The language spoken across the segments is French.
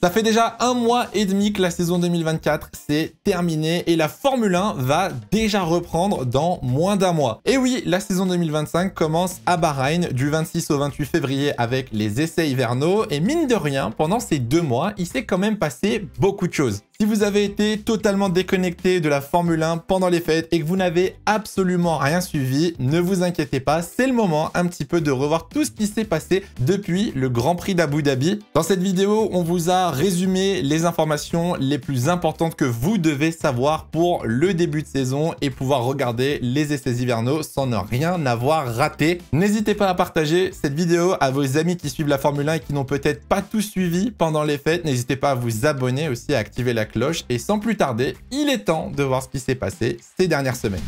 Ça fait déjà 1 mois et demi que la saison 2024 s'est terminée et la Formule 1 va déjà reprendre dans moins d'1 mois. Et oui, la saison 2025 commence à Bahreïn du 26 au 28 février avec les essais hivernaux et mine de rien, pendant ces 2 mois, il s'est quand même passé beaucoup de choses. Si vous avez été totalement déconnecté de la Formule 1 pendant les fêtes et que vous n'avez absolument rien suivi, ne vous inquiétez pas, c'est le moment un petit peu de revoir tout ce qui s'est passé depuis le Grand Prix d'Abu Dhabi. Dans cette vidéo, on vous a résumé les informations les plus importantes que vous devez savoir pour le début de saison et pouvoir regarder les essais hivernaux sans ne rien avoir raté. N'hésitez pas à partager cette vidéo à vos amis qui suivent la Formule 1 et qui n'ont peut-être pas tout suivi pendant les fêtes. N'hésitez pas à vous abonner aussi, à activer la cloche et sans plus tarder, il est temps de voir ce qui s'est passé ces dernières semaines.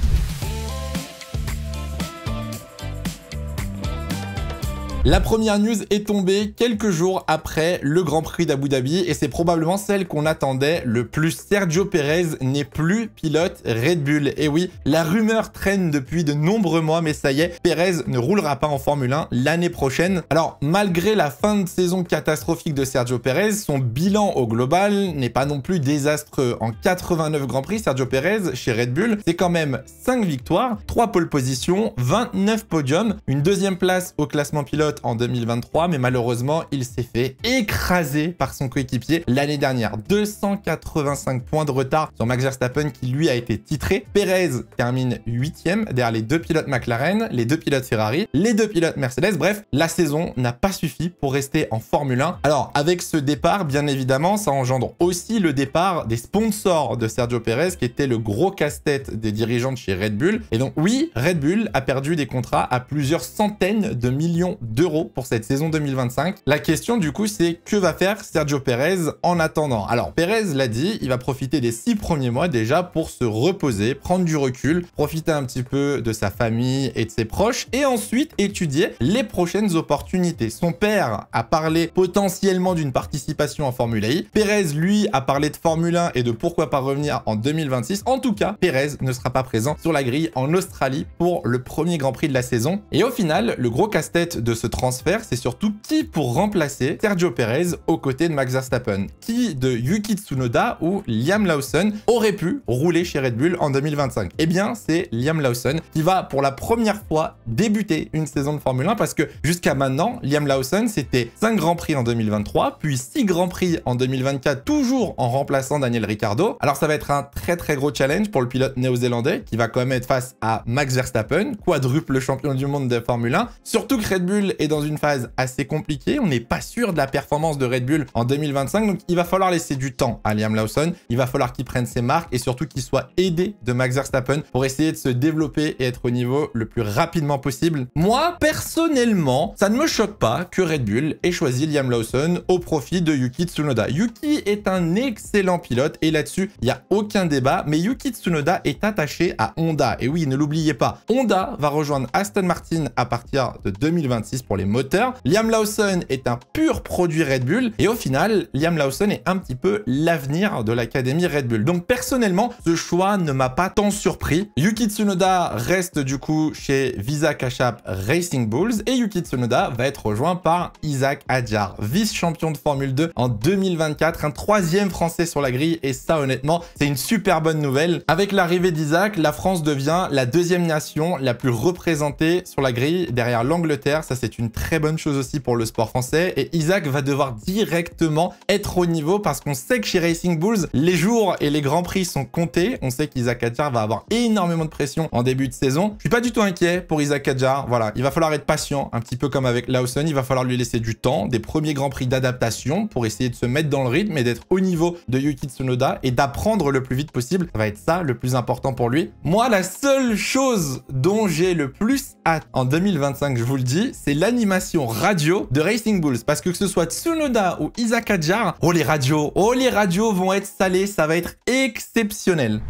La première news est tombée quelques jours après le Grand Prix d'Abu Dhabi et c'est probablement celle qu'on attendait le plus. Sergio Pérez n'est plus pilote Red Bull. Et oui, la rumeur traîne depuis de nombreux mois, mais ça y est, Pérez ne roulera pas en Formule 1 l'année prochaine. Alors, malgré la fin de saison catastrophique de Sergio Pérez, son bilan au global n'est pas non plus désastreux. En 89 Grands Prix, Sergio Pérez, chez Red Bull, c'est quand même 5 victoires, 3 pole positions, 29 podiums, une 2e place au classement pilote en 2023, mais malheureusement, il s'est fait écraser par son coéquipier l'année dernière. 285 points de retard sur Max Verstappen qui lui a été titré. Pérez termine 8e derrière les 2 pilotes McLaren, les 2 pilotes Ferrari, les 2 pilotes Mercedes. Bref, la saison n'a pas suffi pour rester en Formule 1. Alors, avec ce départ, bien évidemment, ça engendre aussi le départ des sponsors de Sergio Pérez qui était le gros casse-tête des dirigeants de chez Red Bull. Et donc, oui, Red Bull a perdu des contrats à plusieurs centaines de millions d'euros pour cette saison 2025. La question du coup, c'est que va faire Sergio Pérez en attendant? Alors Pérez l'a dit, il va profiter des 6 premiers mois déjà pour se reposer, prendre du recul, profiter un petit peu de sa famille et de ses proches et ensuite étudier les prochaines opportunités. Son père a parlé potentiellement d'une participation en Formule I. Pérez, lui, a parlé de Formule 1 et de pourquoi pas revenir en 2026. En tout cas, Pérez ne sera pas présent sur la grille en Australie pour le premier Grand Prix de la saison. Et au final, le gros casse-tête de ce transfert, c'est surtout qui pour remplacer Sergio Pérez aux côtés de Max Verstappen. Qui de Yuki Tsunoda ou Liam Lawson aurait pu rouler chez Red Bull en 2025? Eh bien, c'est Liam Lawson qui va pour la première fois débuter une saison de Formule 1 parce que jusqu'à maintenant, Liam Lawson, c'était 5 Grands Prix en 2023, puis 6 Grands Prix en 2024, toujours en remplaçant Daniel Ricciardo. Alors, ça va être un très gros challenge pour le pilote néo-zélandais qui va quand même être face à Max Verstappen, quadruple champion du monde de Formule 1. Surtout que Red Bull est dans une phase assez compliquée. On n'est pas sûr de la performance de Red Bull en 2025. Donc, il va falloir laisser du temps à Liam Lawson. Il va falloir qu'il prenne ses marques et surtout qu'il soit aidé de Max Verstappen pour essayer de se développer et être au niveau le plus rapidement possible. Moi, personnellement, ça ne me choque pas que Red Bull ait choisi Liam Lawson au profit de Yuki Tsunoda. Yuki est un excellent pilote et là-dessus, il n'y a aucun débat. Mais Yuki Tsunoda est attaché à Honda. Et oui, ne l'oubliez pas, Honda va rejoindre Aston Martin à partir de 2026 pour les moteurs. Liam Lawson est un pur produit Red Bull et au final, Liam Lawson est un petit peu l'avenir de l'académie Red Bull. Donc personnellement, ce choix ne m'a pas tant surpris. Yuki Tsunoda reste du coup chez Visa Cash App Racing Bulls et Yuki Tsunoda va être rejoint par Isack Hadjar, vice-champion de Formule 2 en 2024, un 3e français sur la grille et ça honnêtement, c'est une super bonne nouvelle. Avec l'arrivée d'Isack, la France devient la 2e nation la plus représentée sur la grille derrière l'Angleterre. Ça c'est une très bonne chose aussi pour le sport français et Isack va devoir directement être au niveau parce qu'on sait que chez Racing Bulls, les jours et les grands prix sont comptés. On sait qu'Isack Hadjar va avoir énormément de pression en début de saison. Je suis pas du tout inquiet pour Isack Hadjar. Voilà, il va falloir être patient, un petit peu comme avec Lawson. Il va falloir lui laisser du temps, des premiers grands prix d'adaptation pour essayer de se mettre dans le rythme et d'être au niveau de Yuki Tsunoda et d'apprendre le plus vite possible. Ça va être ça le plus important pour lui. Moi, la seule chose dont j'ai le plus hâte en 2025, je vous le dis, c'est l'animation radio de Racing Bulls. Parce que ce soit Tsunoda ou Isack Hadjar, oh les radios vont être salées, ça va être exceptionnel.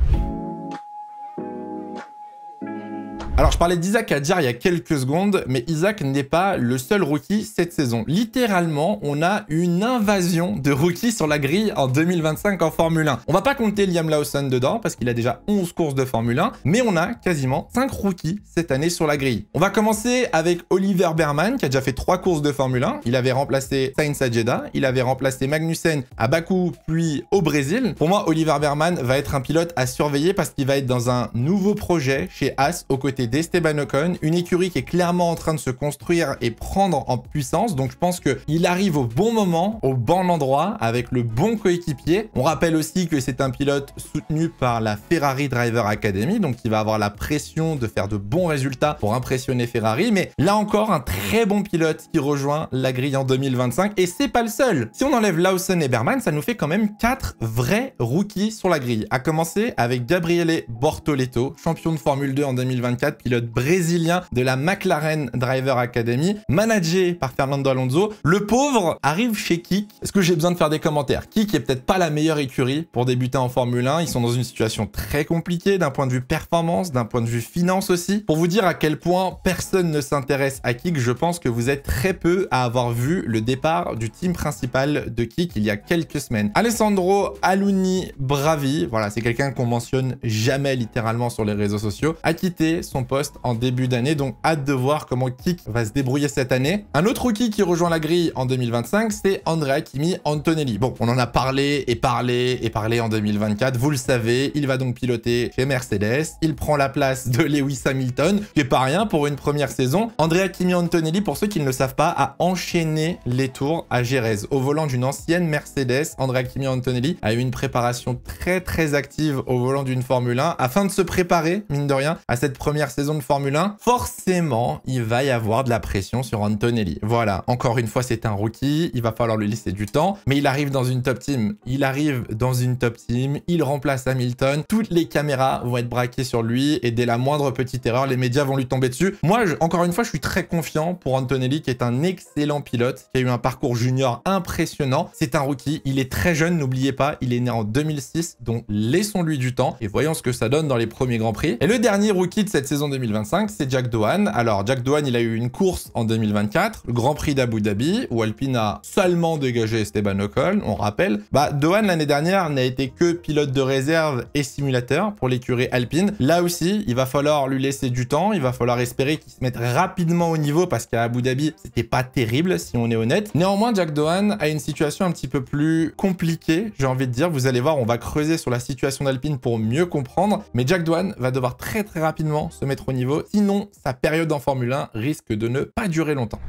Alors, je parlais d'Isaac Adjar il y a quelques secondes, mais Isaac n'est pas le seul rookie cette saison. Littéralement, on a une invasion de rookies sur la grille en 2025 en Formule 1. On va pas compter Liam Lawson dedans, parce qu'il a déjà 11 courses de Formule 1, mais on a quasiment 5 rookies cette année sur la grille. On va commencer avec Oliver Behrman, qui a déjà fait 3 courses de Formule 1. Il avait remplacé Sainz à Jeddah, il avait remplacé Magnussen à Bakou, puis au Brésil. Pour moi, Oliver Behrman va être un pilote à surveiller parce qu'il va être dans un nouveau projet chez Haas, aux côtés d'Esteban Ocon, une écurie qui est clairement en train de se construire et prendre en puissance. Donc je pense qu'il arrive au bon moment, au bon endroit, avec le bon coéquipier. On rappelle aussi que c'est un pilote soutenu par la Ferrari Driver Academy, donc il va avoir la pression de faire de bons résultats pour impressionner Ferrari. Mais là encore, un très bon pilote qui rejoint la grille en 2025. Et c'est pas le seul. Si on enlève Lawson et Behrman, ça nous fait quand même 4 vrais rookies sur la grille. À commencer avec Gabriele Bortoleto, champion de Formule 2 en 2024, pilote brésilien de la McLaren Driver Academy, managé par Fernando Alonso. Le pauvre arrive chez Kik. Est-ce que j'ai besoin de faire des commentaires? Kik est peut-être pas la meilleure écurie pour débuter en Formule 1. Ils sont dans une situation très compliquée d'un point de vue performance, d'un point de vue finance aussi. Pour vous dire à quel point personne ne s'intéresse à Kik, je pense que vous êtes très peu à avoir vu le départ du team principal de Kik il y a quelques semaines. Alessandro Alunni Bravi, voilà, c'est quelqu'un qu'on mentionne jamais littéralement sur les réseaux sociaux, a quitté son poste en début d'année, donc hâte de voir comment Kik va se débrouiller cette année. Un autre rookie qui rejoint la grille en 2025, c'est Andrea Kimi Antonelli. Bon, on en a parlé et parlé et parlé en 2024, vous le savez, il va donc piloter chez Mercedes, il prend la place de Lewis Hamilton, qui est pas rien pour une première saison. Andrea Kimi Antonelli, pour ceux qui ne le savent pas, a enchaîné les tours à Jerez. Au volant d'une ancienne Mercedes, Andrea Kimi Antonelli a eu une préparation très active au volant d'une Formule 1 afin de se préparer, mine de rien, à cette première saison de Formule 1. Forcément, il va y avoir de la pression sur Antonelli. Voilà, encore une fois, c'est un rookie, il va falloir lui laisser du temps, mais il arrive dans une top team. Il remplace Hamilton, toutes les caméras vont être braquées sur lui et dès la moindre petite erreur, les médias vont lui tomber dessus. Moi, encore une fois, je suis très confiant pour Antonelli, qui est un excellent pilote, qui a eu un parcours junior impressionnant. C'est un rookie, il est très jeune, n'oubliez pas, il est né en 2006, donc laissons-lui du temps et voyons ce que ça donne dans les premiers Grands Prix. Et le dernier rookie de cette saison 2025, c'est Jack Doohan. Alors, Jack Doohan, il a eu une course en 2024, le Grand Prix d'Abu Dhabi, où Alpine a salement dégagé Esteban Ocon, on rappelle. Doohan, l'année dernière, n'a été que pilote de réserve et simulateur pour l'écurie Alpine. Là aussi, il va falloir lui laisser du temps, il va falloir espérer qu'il se mette rapidement au niveau, parce qu'à Abu Dhabi, c'était pas terrible, si on est honnête. Néanmoins, Jack Doohan a une situation un petit peu plus compliquée, j'ai envie de dire. Vous allez voir, on va creuser sur la situation d'Alpine pour mieux comprendre, mais Jack Doohan va devoir très rapidement se mettre au niveau, sinon sa période en Formule 1 risque de ne pas durer longtemps.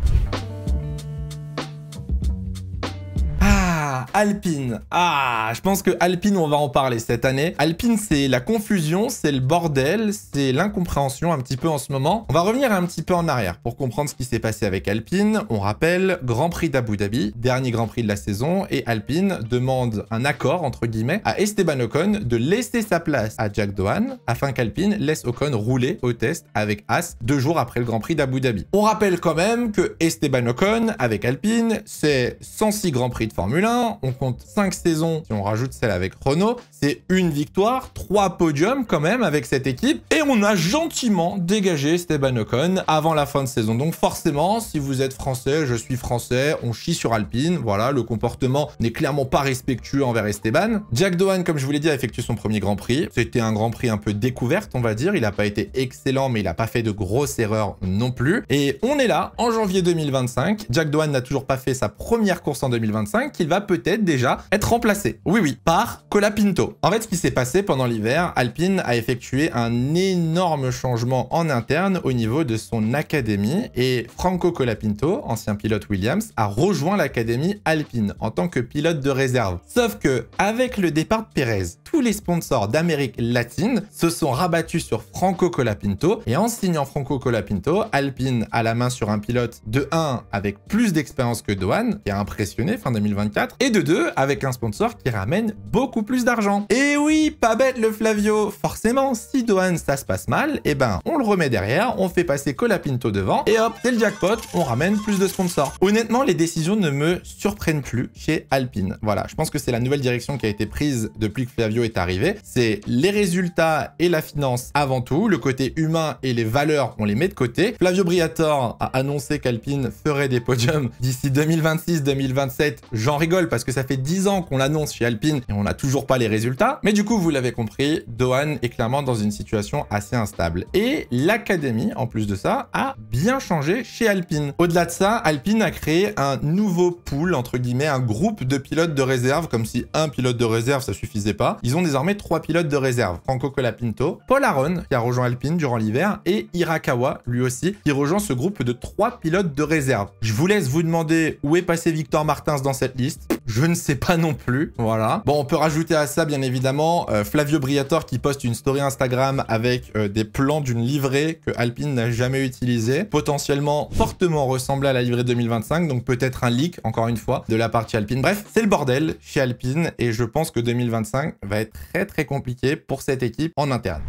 Alpine. Je pense que Alpine, on va en parler cette année. Alpine, c'est la confusion, c'est le bordel, c'est l'incompréhension un petit peu en ce moment. On va revenir un petit peu en arrière pour comprendre ce qui s'est passé avec Alpine. On rappelle, Grand Prix d'Abu Dhabi, dernier Grand Prix de la saison, et Alpine demande un accord, entre guillemets, à Esteban Ocon de laisser sa place à Jack Doohan afin qu'Alpine laisse Ocon rouler au test avec Haas 2 jours après le Grand Prix d'Abu Dhabi. On rappelle quand même que Esteban Ocon, avec Alpine, c'est 106 Grands Prix de Formule 1, on compte 5 saisons si on rajoute celle avec Renault, c'est une victoire, 3 podiums quand même avec cette équipe, et on a gentiment dégagé Esteban Ocon avant la fin de saison. Donc forcément, si vous êtes français, je suis français, on chie sur Alpine, voilà, le comportement n'est clairement pas respectueux envers Esteban. Jack Doohan, comme je vous l'ai dit, a effectué son premier Grand Prix, c'était un Grand Prix un peu découverte, on va dire, il n'a pas été excellent, mais il n'a pas fait de grosses erreurs non plus, et on est là, en janvier 2025, Jack Doohan n'a toujours pas fait sa première course en 2025, qu'il va peut-être déjà être remplacé. Oui, par Colapinto. En fait, ce qui s'est passé pendant l'hiver, Alpine a effectué un énorme changement en interne au niveau de son académie et Franco Colapinto, ancien pilote Williams, a rejoint l'académie Alpine en tant que pilote de réserve. Sauf que, avec le départ de Pérez, tous les sponsors d'Amérique latine se sont rabattus sur Franco Colapinto et en signant Franco Colapinto, Alpine a la main sur un pilote de 1 avec plus d'expérience que Doohan, qui a impressionné fin 2024, et de 2 avec un sponsor qui ramène beaucoup plus d'argent. Et oui, pas bête le Flavio. Forcément, si Dohan ça se passe mal, eh ben on le remet derrière, on fait passer Colapinto devant et hop, c'est le jackpot, on ramène plus de sponsors. Honnêtement, les décisions ne me surprennent plus chez Alpine. Voilà, je pense que c'est la nouvelle direction qui a été prise depuis que Flavio est arrivé. C'est les résultats et la finance avant tout, le côté humain et les valeurs, on les met de côté. Flavio Briatore a annoncé qu'Alpine ferait des podiums d'ici 2026-2027. J'en rigole parce que ça fait 10 ans qu'on l'annonce chez Alpine et on n'a toujours pas les résultats. Mais du coup, vous l'avez compris, Dohan est clairement dans une situation assez instable. Et l'académie, en plus de ça, a bien changé chez Alpine. Au-delà de ça, Alpine a créé un nouveau pool, entre guillemets, un groupe de pilotes de réserve, comme si un pilote de réserve, ça suffisait pas. Ils ont désormais 3 pilotes de réserve. Franco Colapinto, Paul Aron, qui a rejoint Alpine durant l'hiver, et Hirakawa, lui aussi, qui rejoint ce groupe de 3 pilotes de réserve. Je vous laisse vous demander où est passé Victor Martins dans cette liste. Je ne sais pas non plus, voilà. Bon, on peut rajouter à ça, bien évidemment, Flavio Briatore qui poste une story Instagram avec des plans d'une livrée que Alpine n'a jamais utilisée, potentiellement fortement ressemblée à la livrée 2025, donc peut-être un leak, encore une fois, de la partie Alpine. Bref, c'est le bordel chez Alpine et je pense que 2025 va être très compliqué pour cette équipe en interne.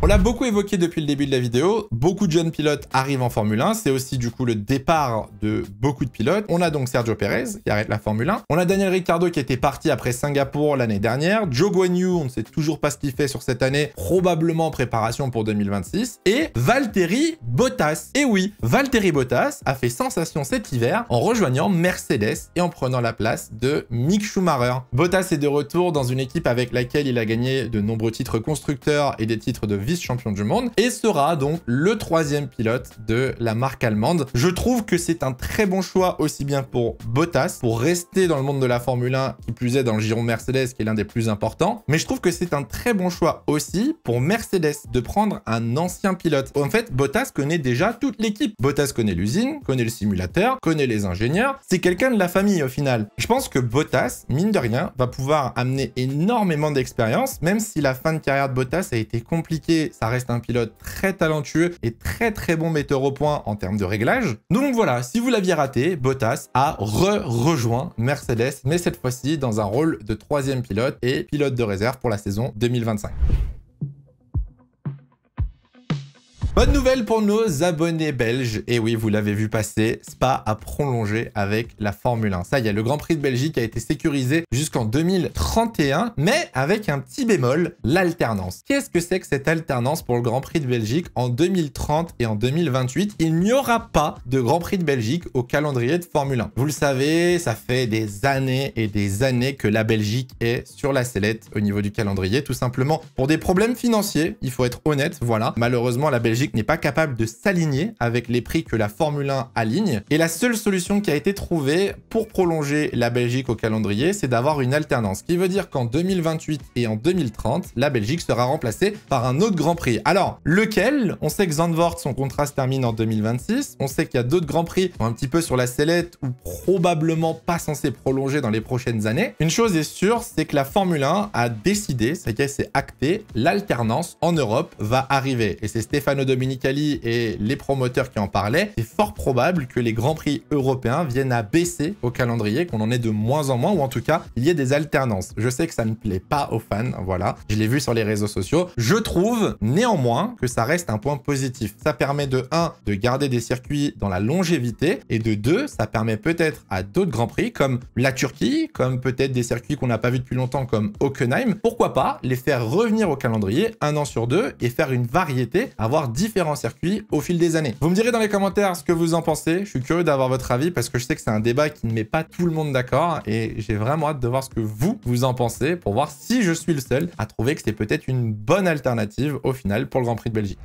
On l'a beaucoup évoqué depuis le début de la vidéo, beaucoup de jeunes pilotes arrivent en Formule 1, c'est aussi du coup le départ de beaucoup de pilotes. On a donc Sergio Pérez qui arrête la Formule 1, on a Daniel Ricciardo qui était parti après Singapour l'année dernière, Zhou Guanyu, on ne sait toujours pas ce qu'il fait sur cette année, probablement en préparation pour 2026, et Valtteri Bottas. Et oui, Valtteri Bottas a fait sensation cet hiver en rejoignant Mercedes et en prenant la place de Mick Schumacher. Bottas est de retour dans une équipe avec laquelle il a gagné de nombreux titres constructeurs et des titres de vice-champion du monde et sera donc le 3e pilote de la marque allemande. Je trouve que c'est un très bon choix aussi bien pour Bottas, pour rester dans le monde de la Formule 1, qui plus est dans le giron Mercedes qui est l'un des plus importants, mais je trouve que c'est un très bon choix aussi pour Mercedes de prendre un ancien pilote. En fait, Bottas connaît déjà toute l'équipe. Bottas connaît l'usine, connaît le simulateur, connaît les ingénieurs, c'est quelqu'un de la famille au final. Je pense que Bottas, mine de rien, va pouvoir amener énormément d'expérience, même si la fin de carrière de Bottas a été compliquée. Ça reste un pilote très talentueux et très bon metteur au point en termes de réglage. Donc voilà, si vous l'aviez raté, Bottas a rejoint Mercedes, mais cette fois-ci dans un rôle de 3e pilote et pilote de réserve pour la saison 2025. Bonne nouvelle pour nos abonnés belges. Et oui, vous l'avez vu passer, Spa a prolongé avec la Formule 1. Ça y est, le Grand Prix de Belgique a été sécurisé jusqu'en 2031, mais avec un petit bémol, l'alternance. Qu'est-ce que c'est que cette alternance pour le Grand Prix de Belgique en 2030 et en 2028? Il n'y aura pas de Grand Prix de Belgique au calendrier de Formule 1. Vous le savez, ça fait des années et des années que la Belgique est sur la sellette au niveau du calendrier, tout simplement pour des problèmes financiers, il faut être honnête, voilà. Malheureusement, la Belgique n'est pas capable de s'aligner avec les prix que la Formule 1 aligne. Et la seule solution qui a été trouvée pour prolonger la Belgique au calendrier, c'est d'avoir une alternance. Ce qui veut dire qu'en 2028 et en 2030, la Belgique sera remplacée par un autre Grand Prix. Alors, lequel? On sait que Zandvoort, son contrat se termine en 2026. On sait qu'il y a d'autres Grands Prix un petit peu sur la sellette ou probablement pas censés prolonger dans les prochaines années. Une chose est sûre, c'est que la Formule 1 a décidé, ça y est, c'est acté, l'alternance en Europe va arriver. Et c'est Stefano Domenicali et les promoteurs qui en parlaient, c'est fort probable que les Grands Prix européens viennent à baisser au calendrier, qu'on en ait de moins en moins, ou en tout cas, il y ait des alternances. Je sais que ça ne plaît pas aux fans, voilà, je l'ai vu sur les réseaux sociaux. Je trouve néanmoins que ça reste un point positif. Ça permet de 1, de garder des circuits dans la longévité, et de 2, ça permet peut-être à d'autres Grands Prix, comme la Turquie, comme peut-être des circuits qu'on n'a pas vus depuis longtemps, comme Hockenheim, pourquoi pas les faire revenir au calendrier 1 an sur 2 et faire une variété, avoir différents circuits au fil des années. Vous me direz dans les commentaires ce que vous en pensez. Je suis curieux d'avoir votre avis parce que je sais que c'est un débat qui ne met pas tout le monde d'accord et j'ai vraiment hâte de voir ce que vous en pensez pour voir si je suis le seul à trouver que c'est peut-être une bonne alternative au final pour le Grand Prix de Belgique.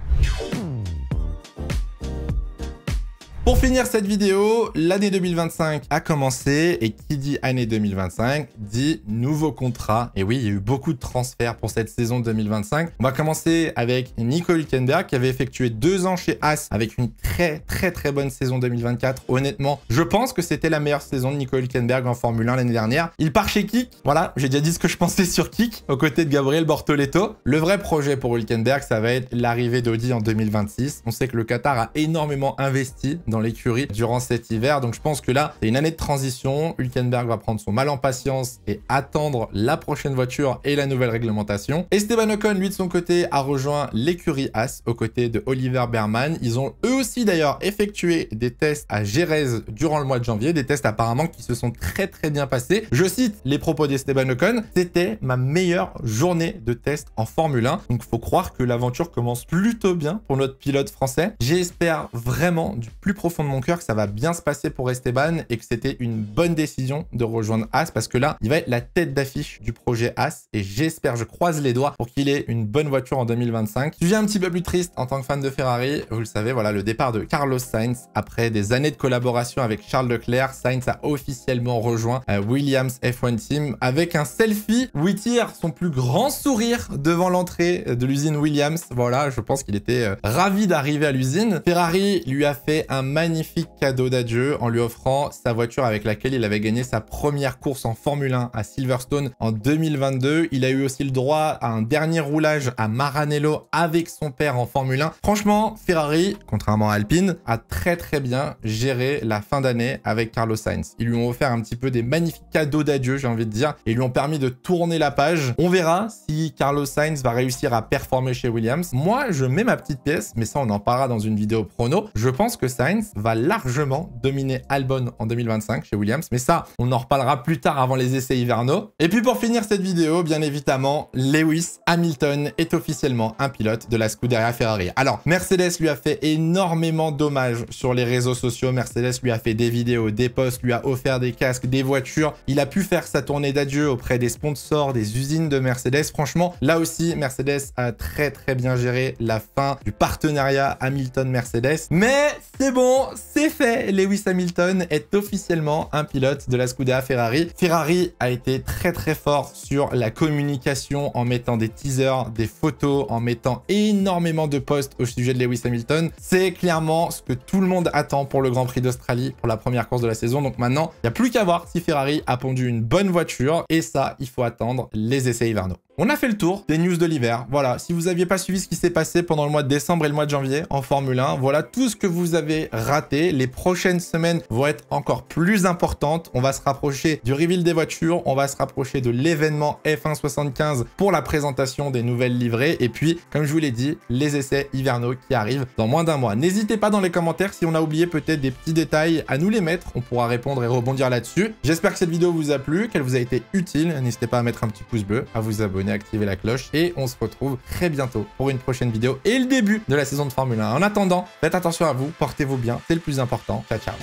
Pour finir cette vidéo, l'année 2025 a commencé et qui dit année 2025 dit nouveau contrat. Et oui, il y a eu beaucoup de transferts pour cette saison 2025. On va commencer avec Nico Hülkenberg qui avait effectué 2 ans chez Haas avec une très bonne saison 2024. Honnêtement, je pense que c'était la meilleure saison de Nico Hülkenberg en Formule 1 l'année dernière. Il part chez Kik. Voilà, j'ai déjà dit ce que je pensais sur Kik aux côtés de Gabriel Bortoleto. Le vrai projet pour Hülkenberg, ça va être l'arrivée d'Audi en 2026. On sait que le Qatar a énormément investi dans l'écurie durant cet hiver. Donc je pense que là, c'est une année de transition. Hülkenberg va prendre son mal en patience et attendre la prochaine voiture et la nouvelle réglementation. Esteban Ocon, lui de son côté, a rejoint l'écurie Haas aux côtés de Oliver Behrmann. Ils ont eux aussi d'ailleurs effectué des tests à Jerez durant le mois de janvier, des tests apparemment qui se sont très bien passés. Je cite les propos d'Esteban Ocon: c'était ma meilleure journée de test en Formule 1. Donc faut croire que l'aventure commence plutôt bien pour notre pilote français. J'espère vraiment du plus profond de mon cœur que ça va bien se passer pour Esteban et que c'était une bonne décision de rejoindre Haas, parce que là, il va être la tête d'affiche du projet Haas et j'espère, je croise les doigts pour qu'il ait une bonne voiture en 2025. Sujet un petit peu plus triste en tant que fan de Ferrari, vous le savez, voilà le départ de Carlos Sainz. Après des années de collaboration avec Charles Leclerc, Sainz a officiellement rejoint Williams F1 Team avec un selfie où il tire son plus grand sourire devant l'entrée de l'usine Williams. Voilà, je pense qu'il était ravi d'arriver à l'usine. Ferrari lui a fait un magnifique cadeau d'adieu en lui offrant sa voiture avec laquelle il avait gagné sa première course en Formule 1 à Silverstone en 2022. Il a eu aussi le droit à un dernier roulage à Maranello avec son père en Formule 1. Franchement, Ferrari, contrairement à Alpine, a très bien géré la fin d'année avec Carlos Sainz. Ils lui ont offert un petit peu des magnifiques cadeaux d'adieu, j'ai envie de dire, et lui ont permis de tourner la page. On verra si Carlos Sainz va réussir à performer chez Williams. Moi, je mets ma petite pièce, mais ça, on en parlera dans une vidéo prono. Je pense que Sainz va largement dominer Albon en 2025 chez Williams, mais ça, on en reparlera plus tard avant les essais hivernaux. Et puis pour finir cette vidéo, bien évidemment, Lewis Hamilton est officiellement un pilote de la Scuderia Ferrari. Alors, Mercedes lui a fait énormément d'hommages sur les réseaux sociaux. Mercedes lui a fait des vidéos, des posts, lui a offert des casques, des voitures. Il a pu faire sa tournée d'adieu auprès des sponsors, des usines de Mercedes. Franchement, là aussi, Mercedes a très bien géré la fin du partenariat Hamilton-Mercedes. Mais c'est bon, c'est fait. Lewis Hamilton est officiellement un pilote de la Scuderia Ferrari. Ferrari a été très fort sur la communication en mettant des teasers, des photos, en mettant énormément de posts au sujet de Lewis Hamilton. C'est clairement ce que tout le monde attend pour le Grand Prix d'Australie, pour la première course de la saison. Donc maintenant, il n'y a plus qu'à voir si Ferrari a pondu une bonne voiture. Et ça, il faut attendre les essais hivernaux. On a fait le tour des news de l'hiver. Voilà, si vous n'aviez pas suivi ce qui s'est passé pendant le mois de décembre et le mois de janvier en Formule 1, voilà tout ce que vous avez raté. Les prochaines semaines vont être encore plus importantes. On va se rapprocher du reveal des voitures, on va se rapprocher de l'événement F1 75 pour la présentation des nouvelles livrées. Et puis, comme je vous l'ai dit, les essais hivernaux qui arrivent dans moins d'un mois. N'hésitez pas dans les commentaires si on a oublié peut-être des petits détails à nous les mettre. On pourra répondre et rebondir là-dessus. J'espère que cette vidéo vous a plu, qu'elle vous a été utile. N'hésitez pas à mettre un petit pouce bleu, à vous abonner, activer la cloche et on se retrouve très bientôt pour une prochaine vidéo et le début de la saison de Formule 1. En attendant, faites attention à vous, portez-vous bien, c'est le plus important. Ciao.